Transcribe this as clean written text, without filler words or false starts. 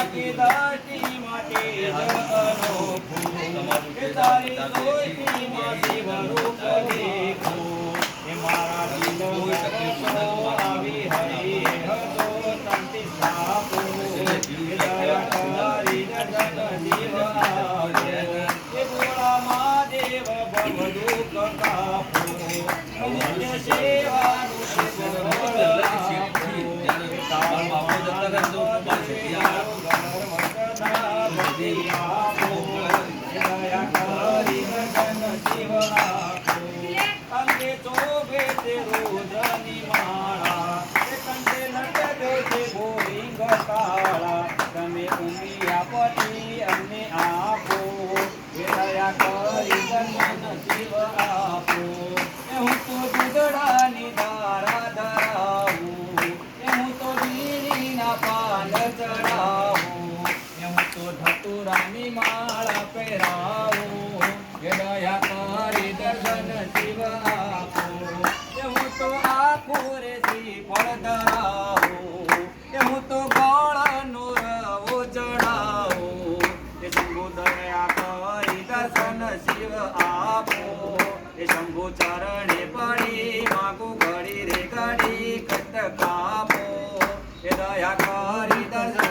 આખી દ્રષ્ટિમાં તેજ અનોખું કે તારી દોષીમાં શિવરૂપ દેખું એ મારા દિલમાં આવી હરી હતો તંતિ સ્થાપો એ દયા કરી જગત જીવ આવે એ ભોળા મહાદેવ ભવ દુઃખ કાપો નિત્ય સેવાનું શિવ બળ અંગે ચોભે તે રોજની માળા એ કંઠે લટકે છે બોરિંગ તાળા તમે ઉમિયા પતિ અમને આપો એ દયા કરી જન્મ શિવ આપો એ હું તો દૂધડાની ધારા ધરાવું એ હું તો બીડીના પાન ચડાવું એ હું તો ધતુરાની માળા પહેરાવું એ દયા કરી દર્શન શિવ આપો એ હું તો આખું રે શ્રીફળ ધરાવું એ હું તો ગોળનો રવો ચડાવું એ શંભુ દયા કરી દર્શન શિવ આપો એ શંભુ ચરણે પડી માગું ઘડી રે ઘડી કટ કાપો એ દયા કરી દર્શન